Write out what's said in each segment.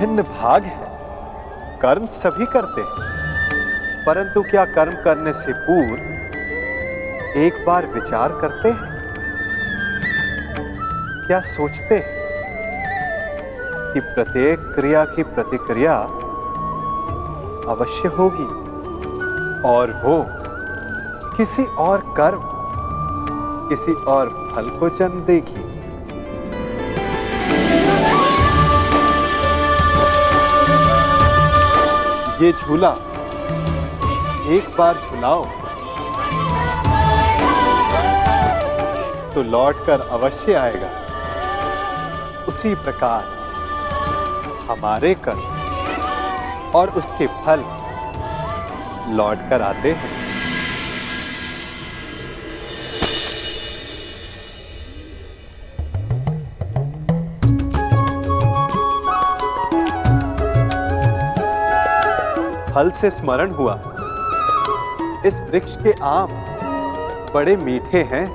भिन्न भाग है। कर्म सभी करते हैं, परंतु क्या कर्म करने से पूर्व एक बार विचार करते हैं? क्या सोचते हैं कि प्रत्येक क्रिया की प्रतिक्रिया अवश्य होगी और वो किसी और कर्म, किसी और फल को जन्म देगी? ये झूला एक बार झुलाओ तो लौटकर अवश्य आएगा। उसी प्रकार हमारे कर्म और उसके फल लौट कर आते हैं। फल से स्मरण हुआ, इस वृक्ष के आम बड़े मीठे हैं।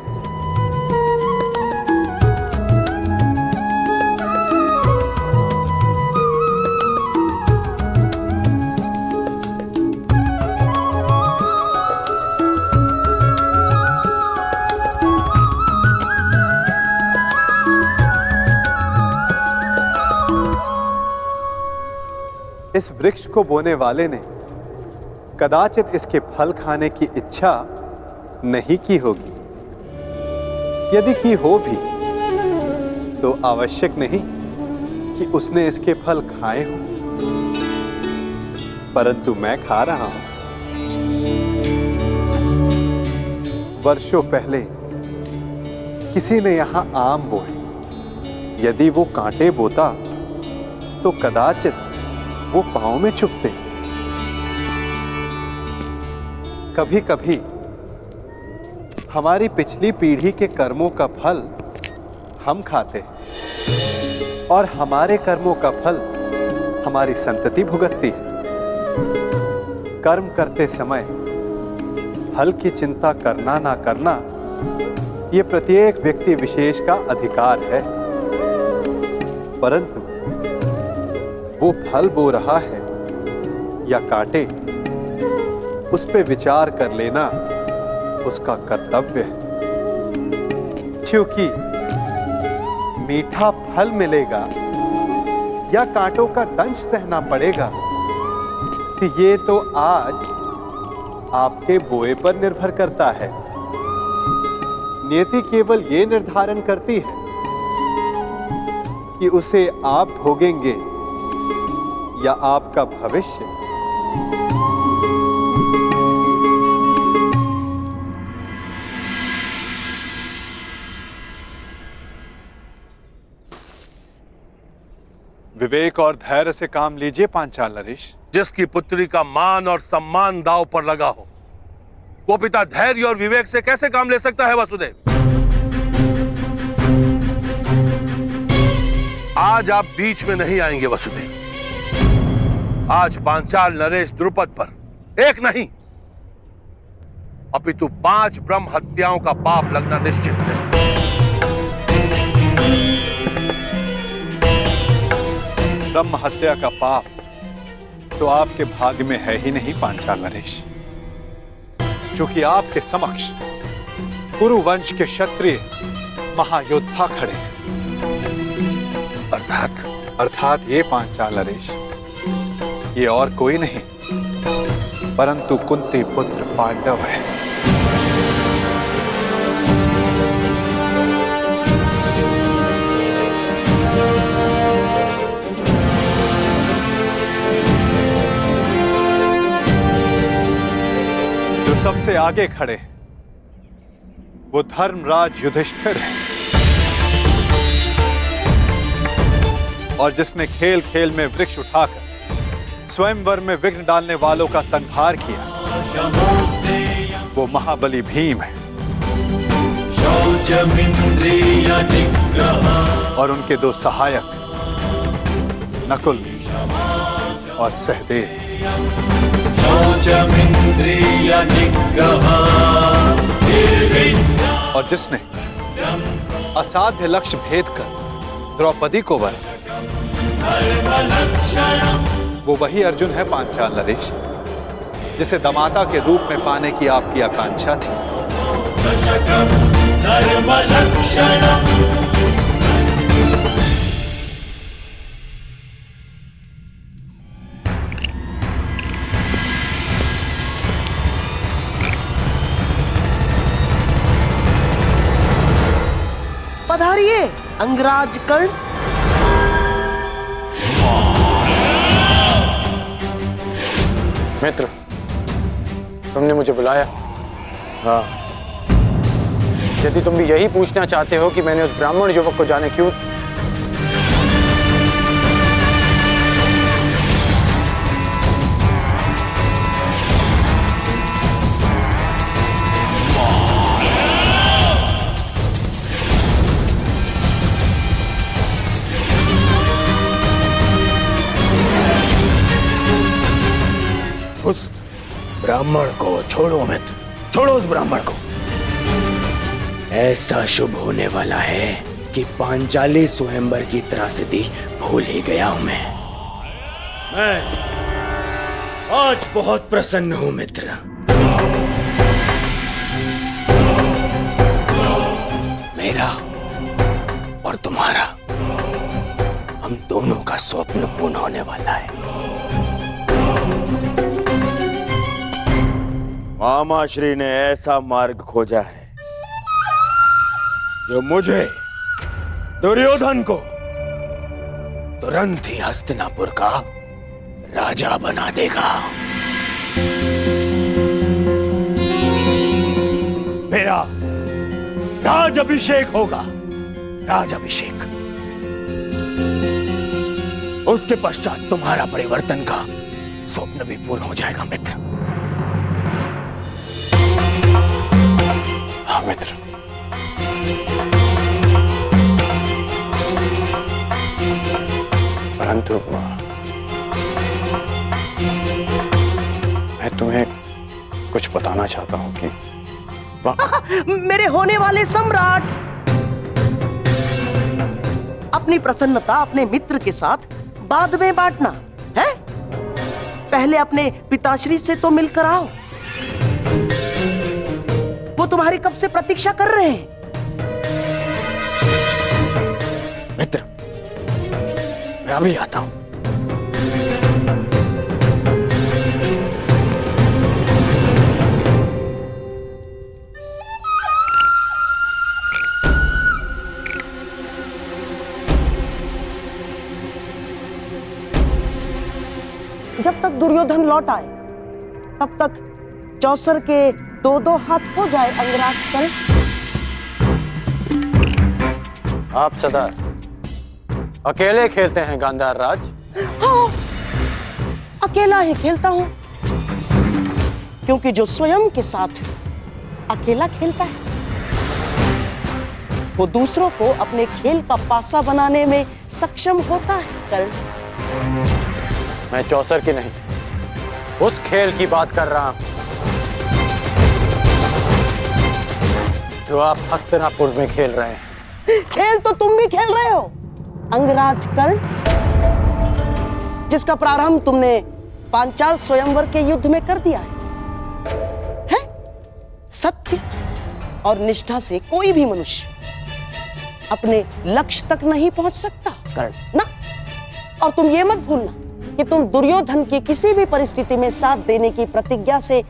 इस वृक्ष को बोने वाले ने कदाचित इसके फल खाने की इच्छा नहीं की होगी। यदि की हो भी तो आवश्यक नहीं कि उसने इसके फल खाए हों, परंतु मैं खा रहा हूं। वर्षों पहले किसी ने यहां आम बोए। यदि वो कांटे बोता तो कदाचित वो पांव में चुभते। कभी कभी हमारी पिछली पीढ़ी के कर्मों का फल हम खाते हैं और हमारे कर्मों का फल हमारी संतति भुगतती है। कर्म करते समय फल की चिंता करना ना करना, यह प्रत्येक व्यक्ति विशेष का अधिकार है, परंतु वो फल बो रहा है या कांटे, उस पे विचार कर लेना उसका कर्तव्य है। क्योंकि मीठा फल मिलेगा या कांटों का दंश सहना पड़ेगा, ये तो आज आपके बोए पर निर्भर करता है। नियति केवल ये निर्धारण करती है कि उसे आप भोगेंगे या आपका भविष्य। विवेक और धैर्य से काम लीजिए पांचाल नरेश। जिसकी पुत्री का मान और सम्मान दांव पर लगा हो, वो पिता धैर्य और विवेक से कैसे काम ले सकता है वसुदेव? आज आप बीच में नहीं आएंगे वसुदेव। आज पांचाल नरेश द्रुपद पर एक नहीं अपितु 5 ब्रह्म हत्याओं का पाप लगना निश्चित है। ब्रह्म हत्या का पाप तो आपके भाग्य में है ही नहीं पांचाल नरेश, क्योंकि आपके समक्ष कुरु वंश के क्षत्रिय महायोद्धा खड़े हैं। अर्थात ये पांचाल नरेश, ये और कोई नहीं परंतु कुंती पुत्र पांडव है। जो सबसे आगे खड़े हैं वो धर्मराज युधिष्ठिर है, और जिसने खेल खेल में वृक्ष उठाकर स्वयंवर में विघ्न डालने वालों का संहार किया, वो महाबली भीम है। और उनके 2 सहायक नकुल और सहदेव। और जिसने असाध्य लक्ष्य भेद कर द्रौपदी को वरा, वो वही अर्जुन है पांचाल नरेश, जिसे दमाता के रूप में पाने की आपकी आकांक्षा थी। पधारिए अंगराज कर्ण। मित्र, तुमने मुझे बुलाया? हाँ। यदि तुम भी यही पूछना चाहते हो कि मैंने उस ब्राह्मण युवक को जाने क्यों, उस ब्राह्मण को छोड़ो मित्र, छोड़ो उस ब्राह्मण को। ऐसा शुभ होने वाला है कि पांचाली स्वयंवर की त्रासदी भूल ही गया हूं मैं आज बहुत प्रसन्न हूं मित्र। मेरा और तुम्हारा, हम दोनों का स्वप्न पूर्ण होने वाला है। मामाश्री ने ऐसा मार्ग खोजा है जो मुझे, दुर्योधन को, तुरंत ही हस्तिनापुर का राजा बना देगा। मेरा राज अभिषेक होगा, राज अभिषेक। उसके पश्चात तुम्हारा परिवर्तन का स्वप्न भी पूर्ण हो जाएगा मित्र। हाँ मित्र, परंतु मैं तुम्हें कुछ बताना चाहता हूं कि मेरे होने वाले सम्राट, अपनी प्रसन्नता अपने मित्र के साथ बाद में बांटना है। पहले अपने पिताश्री से तो मिलकर आओ, वो तुम्हारी कब से प्रतीक्षा कर रहे हैं। मित्र, मैं अभी आता हूं। जब तक दुर्योधन लौट आए तब तक चौसर के दो दो हाथ हो जाए अंगराज कर्ण। आप सदा अकेले खेलते हैं गांधार राज? हाँ, अकेला ही खेलता हूं, क्योंकि जो स्वयं के साथ अकेला खेलता है वो दूसरों को अपने खेल का पासा बनाने में सक्षम होता है कर्ण। मैं चौसर की नहीं, उस खेल की बात कर रहा हूं जो आप हस्तिनापुर में खेल रहे हैं। खेल तो तुम भी खेल रहे हो अंगराज कर्ण, जिसका प्रारंभ तुमने पांचाल स्वयंवर के युद्ध में कर दिया है? सत्य और निष्ठा से कोई भी मनुष्य अपने लक्ष्य तक नहीं पहुंच सकता कर्ण ना। और तुम ये मत भूलना कि तुम दुर्योधन की किसी भी परिस्थिति में साथ देने की प्रतिज्ञा से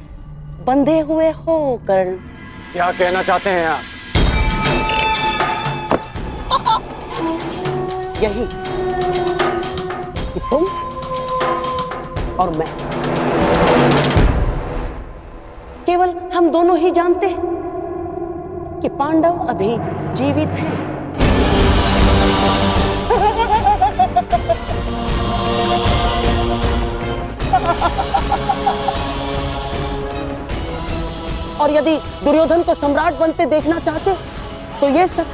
बंधे हुए हो कर्ण। क्या कहना चाहते हैं आप? यही कि तुम और मैं, केवल हम दोनों ही जानते हैं कि पांडव अभी जीवित हैं। और यदि दुर्योधन को सम्राट बनते देखना चाहते हो तो यह सब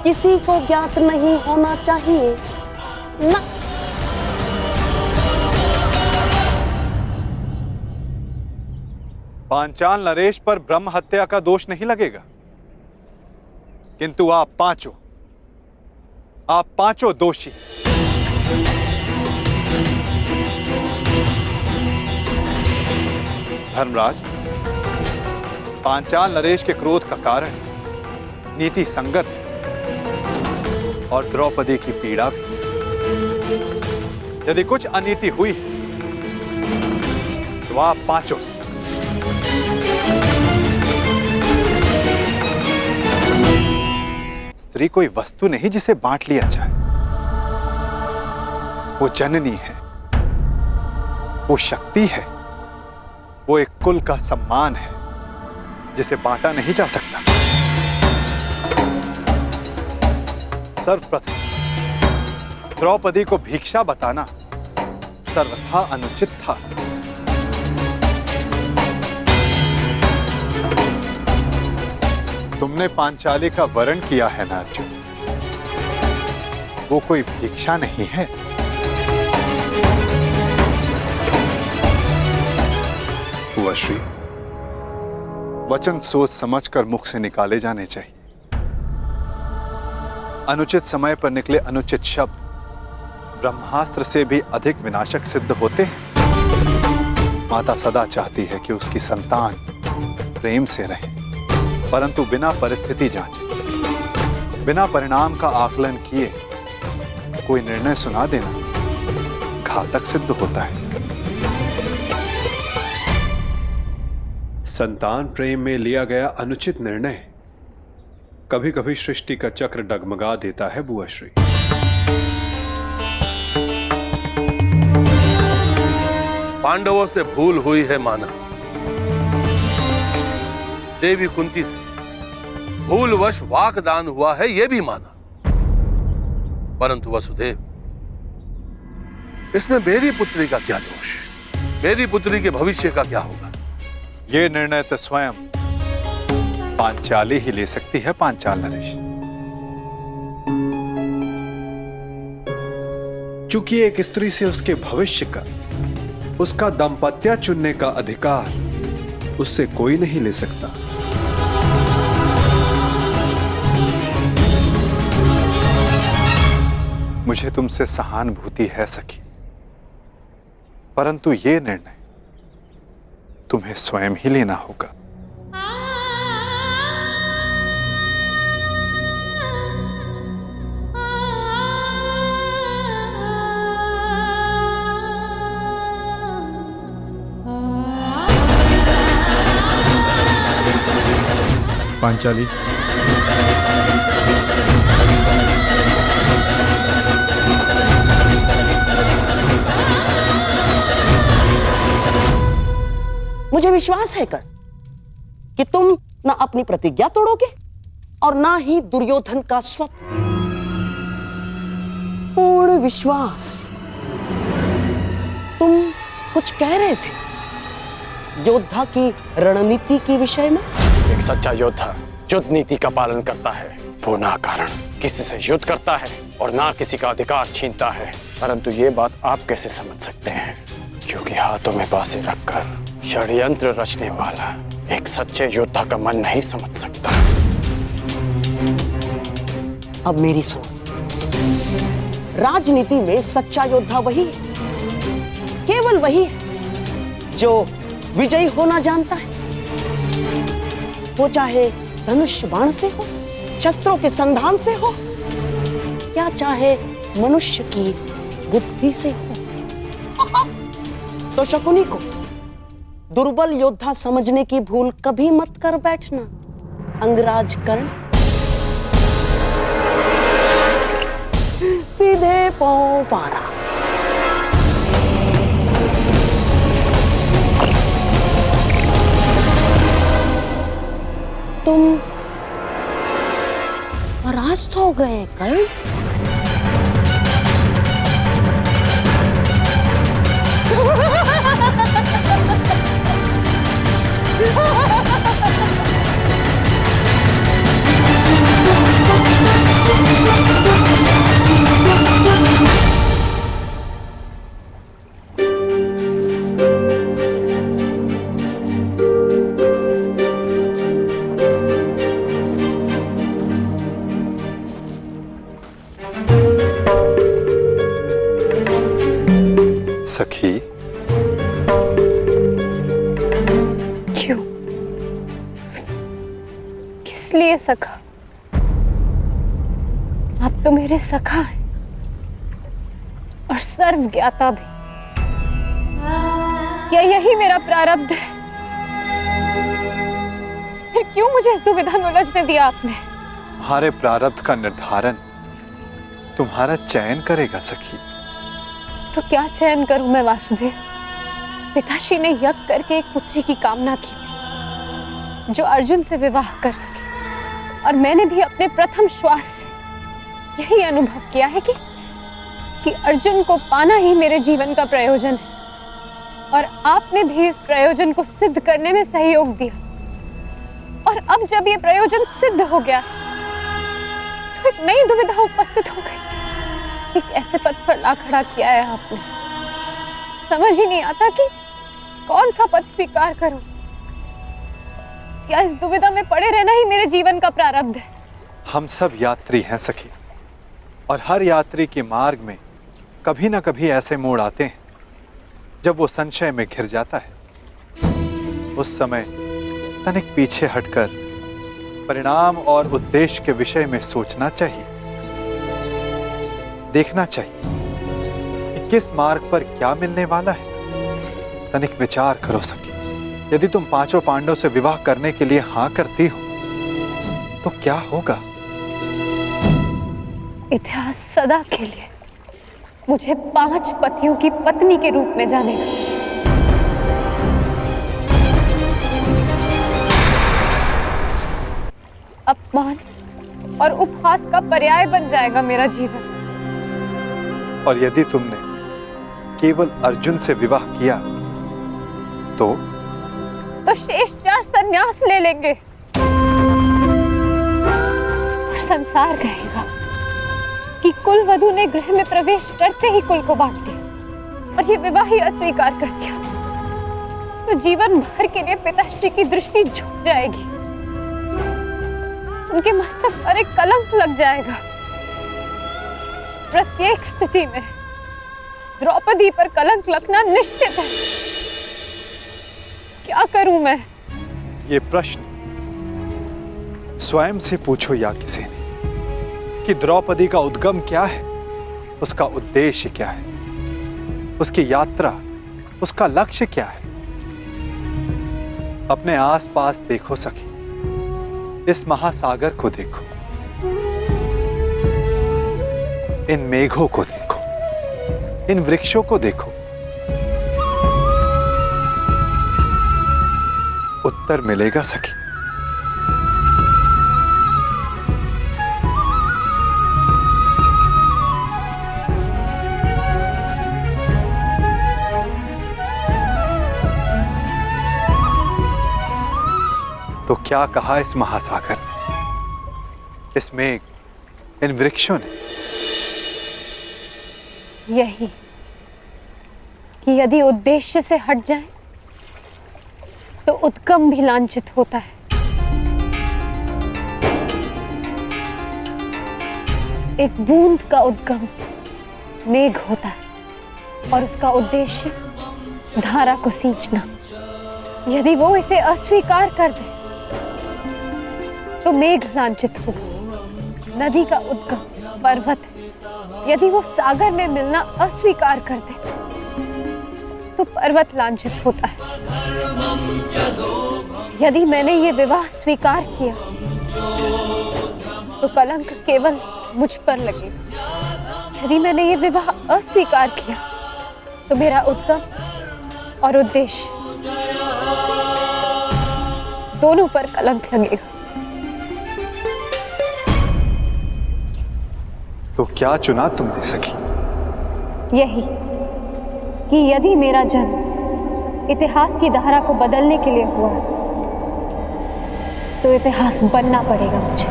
किसी को ज्ञात नहीं होना चाहिए ना। पांचाल नरेश पर ब्रह्म हत्या का दोष नहीं लगेगा, किंतु आप पांचों दोषी धर्मराज, पांचाल नरेश के क्रोध का कारण नीति संगत है और द्रौपदी की पीड़ा भी। यदि कुछ अनीति हुई है तो आप पांचों से। स्त्री कोई वस्तु नहीं जिसे बांट लिया जाए। वो जननी है, वो शक्ति है, वो एक कुल का सम्मान है जिसे बांटा नहीं जा सकता। सर्वप्रथम द्रौपदी को भिक्षा बताना सर्वथा अनुचित था। तुमने पांचाली का वरण किया है ना अर्जुन, वो कोई भिक्षा नहीं है। श्री वचन सोच समझकर मुख से निकाले जाने चाहिए। अनुचित समय पर निकले अनुचित शब्द ब्रह्मास्त्र से भी अधिक विनाशक सिद्ध होते हैं। माता सदा चाहती है कि उसकी संतान प्रेम से रहे, परंतु बिना परिस्थिति जांचे, बिना परिणाम का आकलन किए कोई निर्णय सुना देना घातक सिद्ध होता है। संतान प्रेम में लिया गया अनुचित निर्णय कभी कभी सृष्टि का चक्र डगमगा देता है बुआश्री। पांडवों से भूल हुई है माना, देवी कुंती से भूलवश वाकदान हुआ है यह भी माना, परंतु वसुदेव, इसमें मेरी पुत्री का क्या दोष? मेरी पुत्री के भविष्य का क्या होगा? ये निर्णय तो स्वयं पांचाली ही ले सकती है। पांचाल नरेश, चूंकि एक स्त्री से उसके भविष्य का, उसका दाम्पत्य चुनने का अधिकार उससे कोई नहीं ले सकता। मुझे तुमसे सहानुभूति है सखी, परंतु ये निर्णय तुम्हें स्वयं ही लेना होगा। पांचाली, मुझे विश्वास है कर्ण कि तुम न अपनी प्रतिज्ञा तोड़ोगे और ना ही दुर्योधन का स्वप्न। पूर्ण विश्वास। तुम कुछ कह रहे थे योद्धा की रणनीति के विषय में। एक सच्चा योद्धा युद्ध नीति का पालन करता है। वो ना कारण किसी से युद्ध करता है और ना किसी का अधिकार छीनता है। परंतु ये बात आप कैसे समझ सकते हैं? क्योंकि हाथों में बांसे रखकर षड्यंत्र रचने वाला एक सच्चे योद्धा का मन नहीं समझ सकता। अब मेरी सुन, राजनीति में सच्चा योद्धा वही है, केवल वही है जो विजयी होना जानता है। वो चाहे धनुष बाण से हो, शस्त्रों के संधान से हो, या चाहे मनुष्य की बुद्धि से हो। तो शकुनी को दुर्बल योद्धा समझने की भूल कभी मत कर बैठना अंगराज कर्ण। सीधे पांव पारा। तुम परास्त हो गए कर्ण। सखी, क्यों? किस लिए सखा? आप तो मेरे सखा हैं और सर्व ज्ञाता भी। क्या यही मेरा प्रारब्ध है? फिर क्यों मुझे इस दुविधा में उलझने दिया आपने? तुम्हारे प्रारब्ध का निर्धारण तुम्हारा चयन करेगा सखी। तो क्या चयन करूं मैं वासुदेव? पिताश्री ने यज्ञ करके एक पुत्री की कामना की थी जो अर्जुन से विवाह कर सके, और मैंने भी अपने प्रथम श्वास से यही अनुभव किया है कि अर्जुन को पाना ही मेरे जीवन का प्रयोजन है, और आपने भी इस प्रयोजन को सिद्ध करने में सहयोग दिया। और अब जब ये प्रयोजन सिद्ध हो गया तो एक नई दुविधा उपस्थित हो गई। एक ऐसे पद पर ला खड़ा किया है आपने, समझ ही नहीं आता कि कौन सा पद स्वीकार करूं। क्या इस दुविधा में पड़े रहना ही मेरे जीवन का प्रारब्ध है? हम सब यात्री हैं सखी, और हर यात्री के मार्ग में कभी ना कभी ऐसे मोड़ आते हैं जब वो संशय में घिर जाता है। उस समय तनिक पीछे हटकर परिणाम और उद्देश्य के विषय में सोचना चाहिए, देखना चाहिए कि किस मार्ग पर क्या मिलने वाला है। तनिक विचार करो सखी, यदि तुम पांचों पांडवों से विवाह करने के लिए हां करती हो तो क्या होगा? इतिहास सदा के लिए मुझे 5 पतियों की पत्नी के रूप में जानेगा। अपमान और उपहास का पर्याय बन जाएगा मेरा जीवन। और यदि तुमने केवल अर्जुन से विवाह किया तो शेष 4 संन्यास ले लेंगे और संसार कहेगा कि कुल वधू ने गृह में प्रवेश करते ही कुल को बांट दिया और ये विवाह ही अस्वीकार कर दिया। तो जीवन भर के लिए पिताश्री की दृष्टि झुक जाएगी, उनके मस्तक पर एक कलंक लग जाएगा। प्रत्येक स्थिति में द्रौपदी पर कलंक लगना निश्चित है। क्या करूं मैं? ये प्रश्न स्वयं से पूछो या किसी ने कि द्रौपदी का उद्गम क्या है, उसका उद्देश्य क्या है, उसकी यात्रा, उसका लक्ष्य क्या है। अपने आसपास देखो सखी, इस महासागर को देखो, इन मेघों को देखो, इन वृक्षों को देखो। उत्तर मिलेगा सखी। तो क्या कहा इस महासागर ने, इस मेघ, इन वृक्षों ने? यही कि यदि उद्देश्य से हट जाए तो उद्गम भी लांछित होता है। एक बूंद का उद्गम मेघ होता है और उसका उद्देश्य धारा को सींचना। यदि वो इसे अस्वीकार कर दे तो मेघ लांछित होगा। नदी का उद्गम पर्वत है, यदि वो सागर में मिलना अस्वीकार कर दे तो पर्वत लांछित होता है। यदि मैंने ये विवाह स्वीकार किया तो कलंक केवल मुझ पर लगेगा। यदि मैंने ये विवाह अस्वीकार किया तो मेरा उद्गम और उद्देश्य दोनों पर कलंक लगेगा। तो क्या चुना तुमने सखी? यही कि यदि मेरा जन्म इतिहास की धारा को बदलने के लिए हुआ तो इतिहास बनना पड़ेगा मुझे।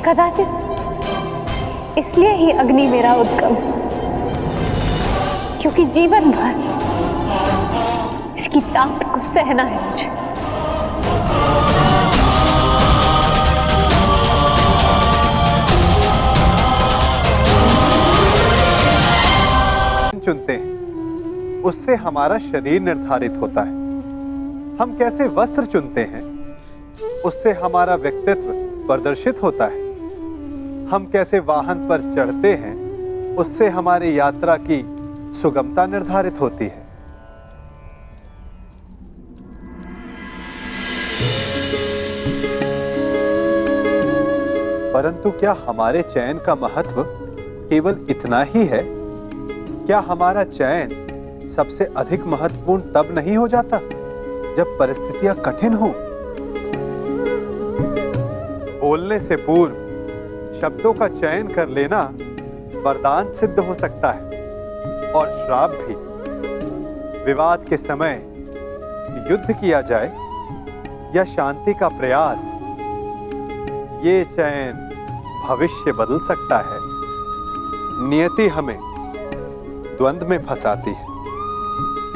कदाचित इसलिए ही अग्नि मेरा उद्गम, क्योंकि जीवन भर इसकी ताप को सहना है मुझे। चुनते हैं उससे हमारा शरीर निर्धारित होता है। हम कैसे वस्त्र चुनते हैं उससे हमारा व्यक्तित्व प्रदर्शित होता है। हम कैसे वाहन पर चढ़ते हैं उससे हमारी यात्रा की सुगमता निर्धारित होती है। परंतु क्या हमारे चयन का महत्व केवल इतना ही है? क्या हमारा चयन सबसे अधिक महत्वपूर्ण तब नहीं हो जाता जब परिस्थितियां कठिन हो? बोलने से पूर्व शब्दों का चयन कर लेना वरदान सिद्ध हो सकता है और श्राप भी। विवाद के समय युद्ध किया जाए या शांति का प्रयास, ये चयन भविष्य बदल सकता है। नियति हमें द्वंद्व में फंसाती है,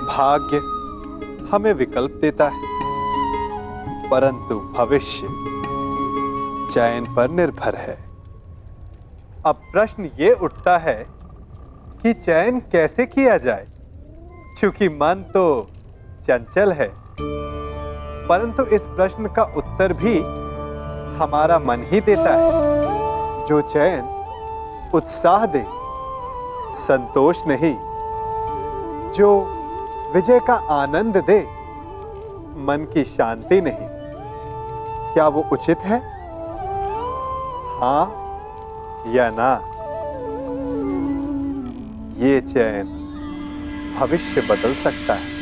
भाग्य हमें विकल्प देता है, परंतु भविष्य चयन पर निर्भर है। अब प्रश्न ये उठता है कि चयन कैसे किया जाए, क्योंकि मन तो चंचल है। परंतु इस प्रश्न का उत्तर भी हमारा मन ही देता है। जो चयन उत्साह दे, संतोष नहीं, जो विजय का आनंद दे, मन की शांति नहीं, क्या वो उचित है? हाँ या ना? ये चयन भविष्य बदल सकता है।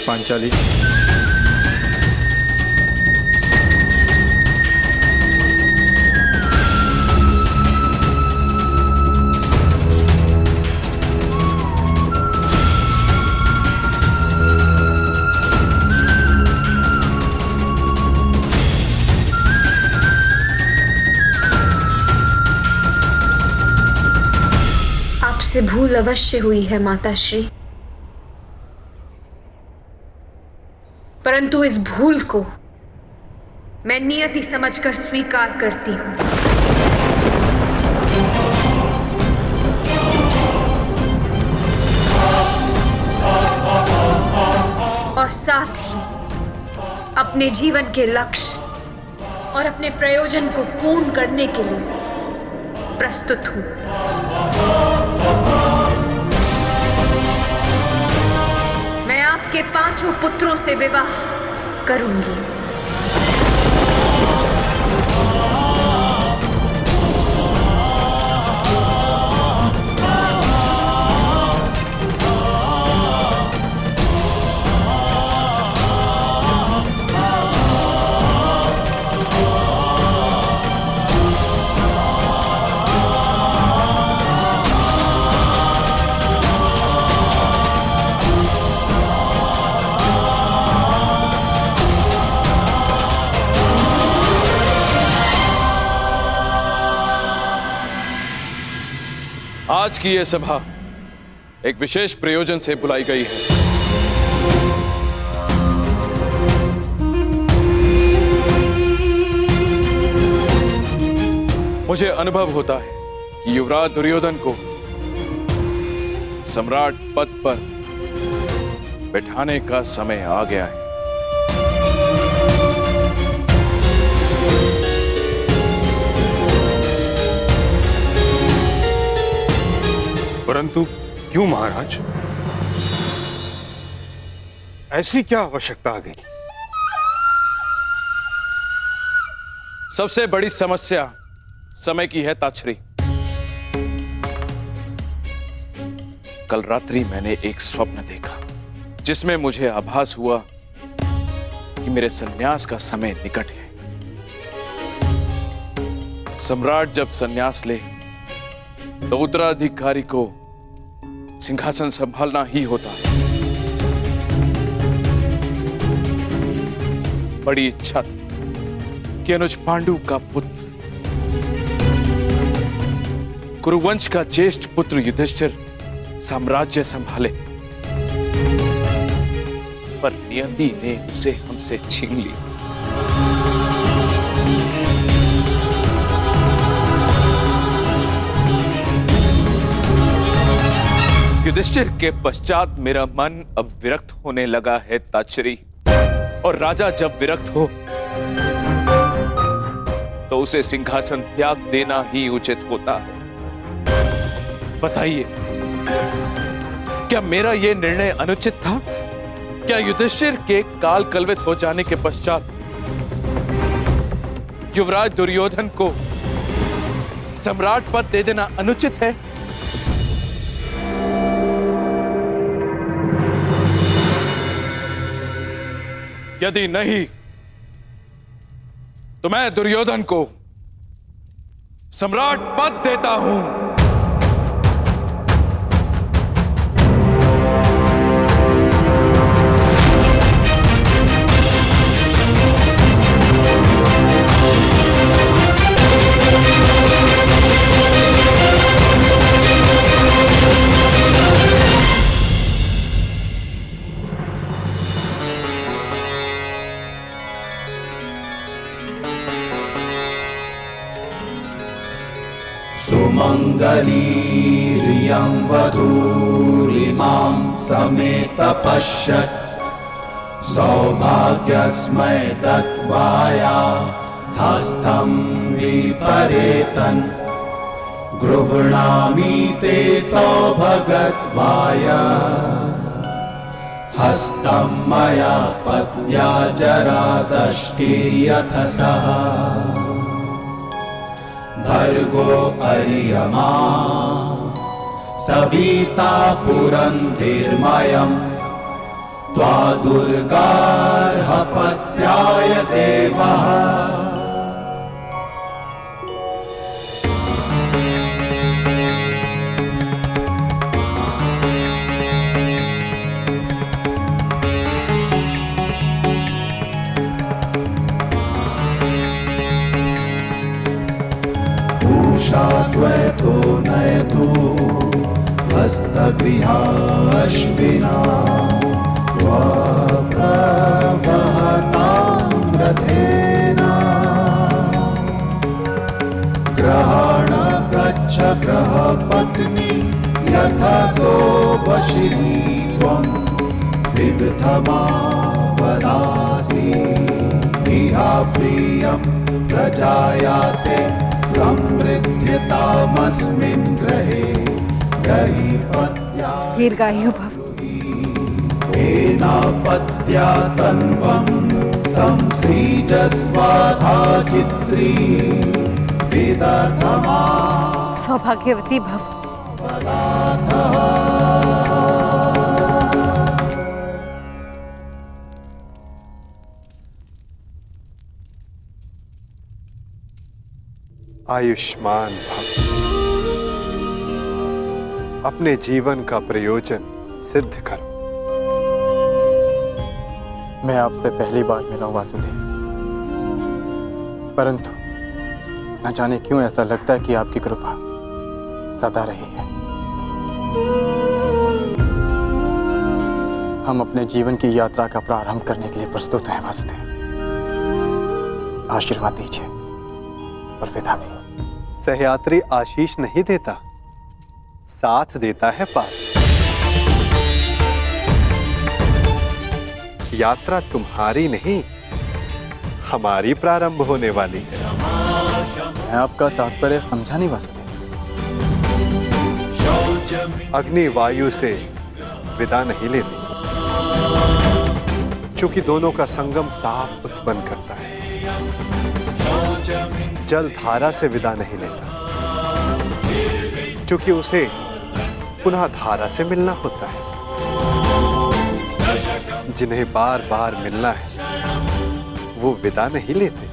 पांचाली, आपसे भूल अवश्य हुई है माताश्री, परंतु इस भूल को मैं नियति समझकर स्वीकार करती हूं। और साथ ही अपने जीवन के लक्ष्य और अपने प्रयोजन को पूर्ण करने के लिए प्रस्तुत हूं। मैं आपके 5 पुत्रों से विवाह करूंगी। आज की यह सभा एक विशेष प्रयोजन से बुलाई गई है। मुझे अनुभव होता है कि युवराज दुर्योधन को सम्राट पद पर बैठाने का समय आ गया है। परंतु क्यों महाराज? ऐसी क्या आवश्यकता आ गई? सबसे बड़ी समस्या समय की है ताक्षरी। कल रात्रि मैंने एक स्वप्न देखा जिसमें मुझे आभास हुआ कि मेरे संन्यास का समय निकट है। सम्राट जब संन्यास ले तो उत्तराधिकारी को सिंहासन संभालना ही होता है। बड़ी इच्छा थी कि अनुज पांडु का पुत्र, कुरुवंश का ज्येष्ठ पुत्र युधिष्ठिर साम्राज्य संभाले, पर नियति ने उसे हमसे छीन ली। युधिष्ठिर के पश्चात मेरा मन अब विरक्त होने लगा है ताचरी, और राजा जब विरक्त हो तो उसे सिंहासन त्याग देना ही उचित होता है। बताइए, क्या मेरा यह निर्णय अनुचित था? क्या युधिष्ठिर के काल कलवित हो जाने के पश्चात युवराज दुर्योधन को सम्राट पद दे देना अनुचित है? यदि नहीं, तो मैं दुर्योधन को सम्राट पद देता हूं। सुमंगलीरियं वधूरिमां समेत पश्यत् सौभाग्यस्मै दत्वाया हस्तं विपरेतन् गृह्णामि ते सौभगत्वाय हस्तं मया पत्या जरादष्टिर्यथ सः भर्गो अर्यमा सविता पुरंधिर्मयम् त्वा दुर्गार्हपत्याय देवः। त्वतो नयतु हस्तगृहाश्विना प्रवहतां रथेना ग्रहाण गच्छ ग्रहपत्नी यथा सोपशिनी त्वं विदधमा वदासि इहा प्रियं प्रजायाते समृद्ध्यतामस्मिन् ग्रहे गहि पत्या दीर्घायु भव। एनापत्या तन्वं संसृजस्वाधा चित्री विदधमा सौभाग्यवती भव। आयुष्मान भव। अपने जीवन का प्रयोजन सिद्ध करो। मैं आपसे पहली बार मिला हूं वासुदेव, परंतु न जाने क्यों ऐसा लगता है कि आपकी कृपा सदा रही है। हम अपने जीवन की यात्रा का प्रारंभ करने के लिए प्रस्तुत हैं वासुदेव। आशीर्वाद दीजिए और विदा भी। सहयात्री आशीष नहीं देता, साथ देता है पार। यात्रा तुम्हारी नहीं, हमारी प्रारंभ होने वाली है। मैं आपका तात्पर्य समझा नहीं वासुदेव। अग्नि वायु से विदा नहीं लेती, चूंकि दोनों का संगम ताप उत्पन्न करता है। जल धारा से विदा नहीं लेता, चूंकि उसे पुनः धारा से मिलना होता है। जिन्हें बार बार मिलना है वो विदा नहीं लेते।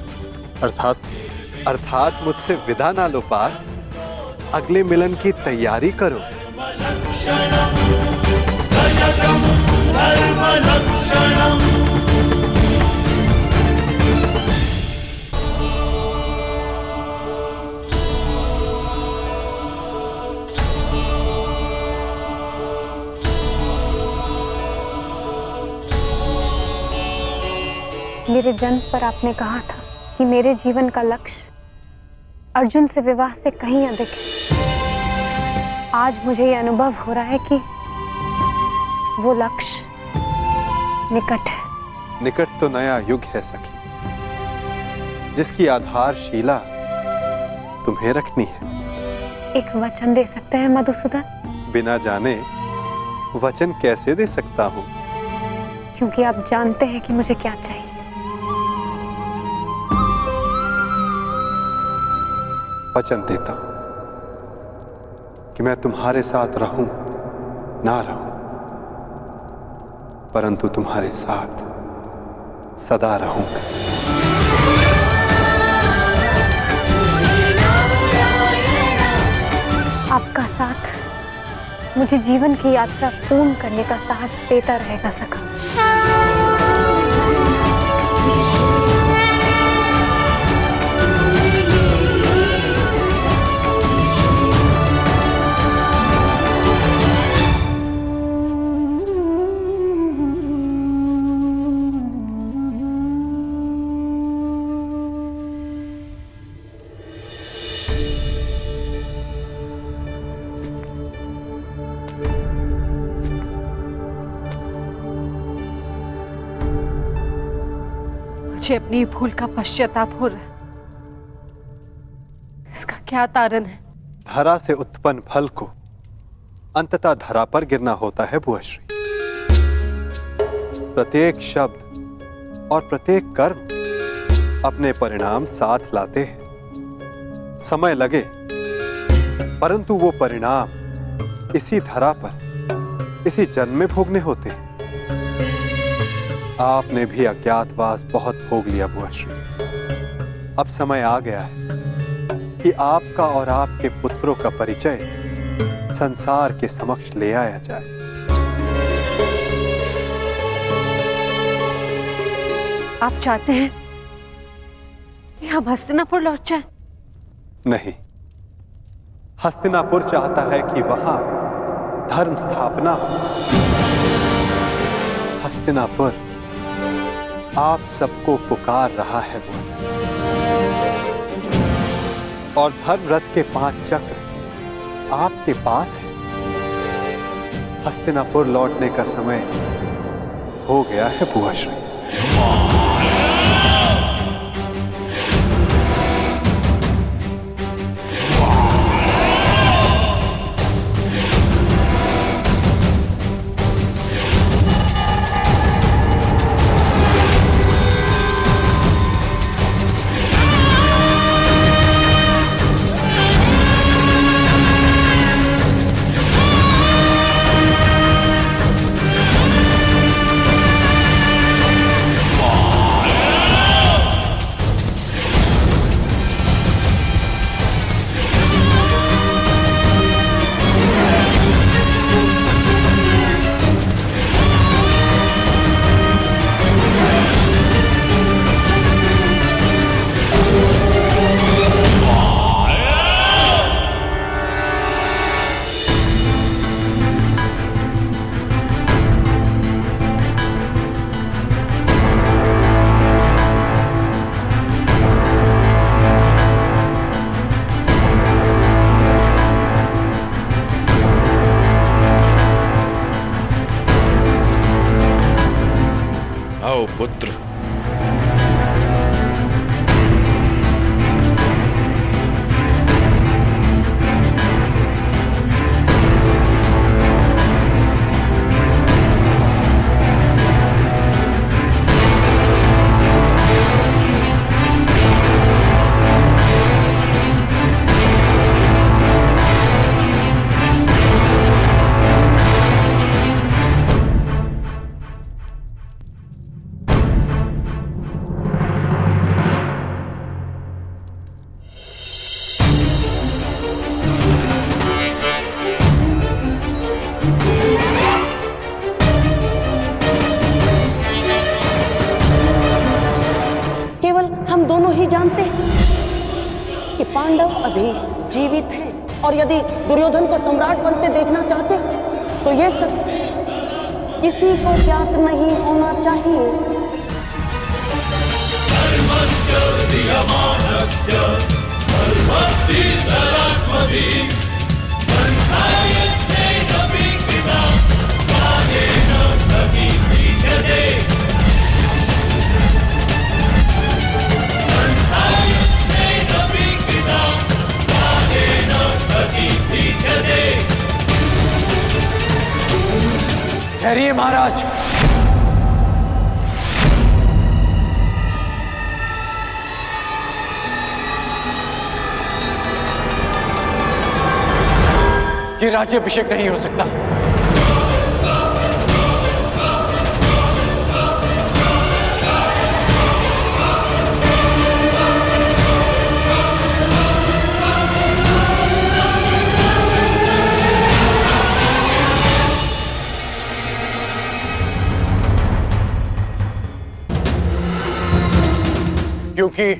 अर्थात मुझसे विदा ना लो पार, अगले मिलन की तैयारी करो। मेरे जन्म पर आपने कहा था कि मेरे जीवन का लक्ष्य अर्जुन से विवाह से कहीं अधिक है। आज मुझे ये अनुभव हो रहा है कि वो लक्ष्य निकट है। निकट तो नया युग है सखी, जिसकी आधारशिला तुम्हें रखनी है। एक वचन दे सकते हैं मधुसूदन? बिना जाने वचन कैसे दे सकता हूं? क्योंकि आप जानते हैं कि मुझे क्या चाहिए। वचन देता हूं कि मैं तुम्हारे साथ रहूं ना रहूं, परंतु तुम्हारे साथ सदा रहूंगा। आपका साथ मुझे जीवन की यात्रा पूर्ण करने का साहस देता रहेगा सखा। मुझे अपनी भूल का पश्चाताप हो रहा है। इसका क्या कारण है? धरा से उत्पन्न फल को अंततः धरा पर गिरना होता है बुआश्री। प्रत्येक शब्द और प्रत्येक कर्म अपने परिणाम साथ लाते हैं। समय लगे, परंतु वो परिणाम इसी धरा पर, इसी जन्म में भोगने होते हैं। आपने भी अज्ञातवास बहुत भोग लिया बुआश्री। अब समय आ गया है कि आपका और आपके पुत्रों का परिचय संसार के समक्ष ले आया जाए। आप चाहते हैं कि हम हस्तिनापुर लौट जाएं? नहीं, हस्तिनापुर चाहता है कि वहां धर्म स्थापना हो। हस्तिनापुर आप सबको पुकार रहा है और धर्म रथ के 5 चक्र आपके पास है। हस्तिनापुर लौटने का समय हो गया है बुआश्री। पुत्र, जानते हैं कि पांडव अभी जीवित हैं और यदि दुर्योधन को सम्राट बनते देखना चाहते तो ये सब किसी को ज्ञात नहीं होना चाहिए। ठहरिए महाराज। ये राज्याभिषेक नहीं हो सकता। क्योंकि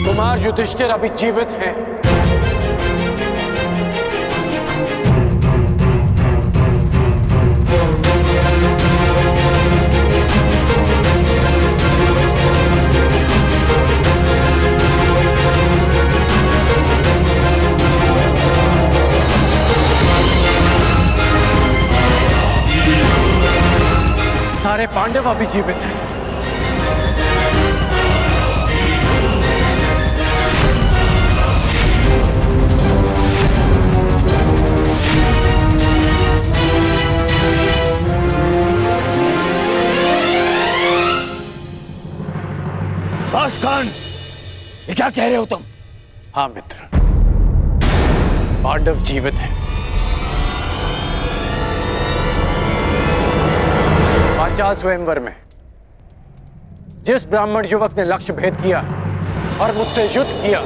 कुमार युधिष्ठिर अभी जीवित हैं। सारे पांडव अभी जीवित हैं। बासकान, ये क्या कह रहे हो तुम? हाँ मित्र, पांडव जीवित हैं। पांचाल स्वयंवर में जिस ब्राह्मण युवक ने लक्ष्य भेद किया और मुझसे युद्ध किया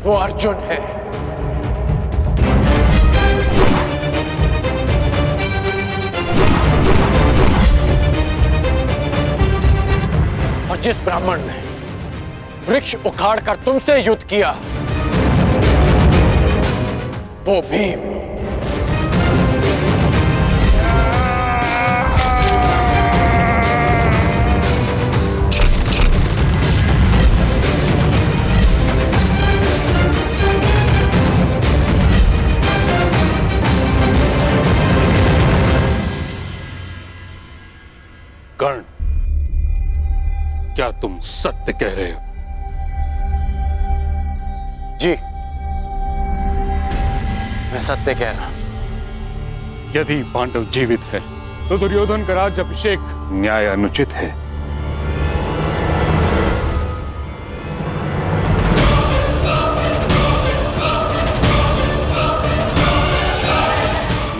वो अर्जुन है। और जिस ब्राह्मण ने वृक्ष उखाड़कर तुमसे युद्ध किया वो भीम। कर्ण, क्या तुम सत्य कह रहे हो? जी, मैं सत्य कह रहा हूं। यदि पांडव जीवित है तो दुर्योधन का राज्याभिषेक न्याय अनुचित है।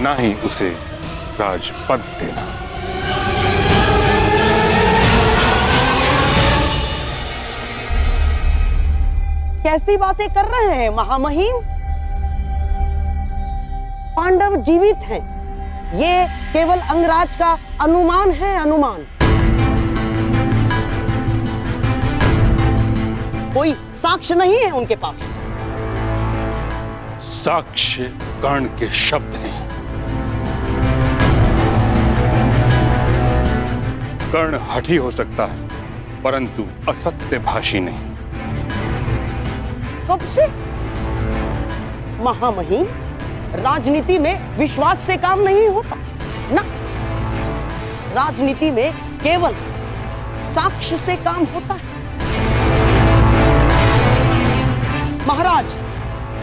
ना ही उसे राजपद देना। कैसी बातें कर रहे हैं महामहिम? पांडव जीवित हैं, ये केवल अंगराज का अनुमान है, अनुमान। कोई साक्ष्य नहीं है उनके पास। साक्ष्य कर्ण के शब्द हैं। कर्ण हठी हो सकता है परंतु असत्य भाषी नहीं। कब से? महामहिम, राजनीति में विश्वास से काम नहीं होता ना। राजनीति में केवल साक्ष्य से काम होता है। महाराज,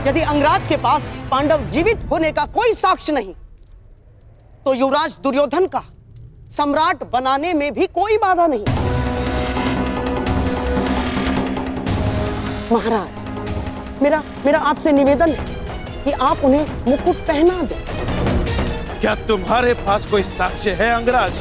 यदि अंगराज के पास पांडव जीवित होने का कोई साक्ष्य नहीं तो युवराज दुर्योधन का सम्राट बनाने में भी कोई बाधा नहीं। महाराज, मेरा आपसे निवेदन है कि आप उन्हें मुकुट पहना दें। क्या तुम्हारे पास कोई साक्ष्य है अंगराज?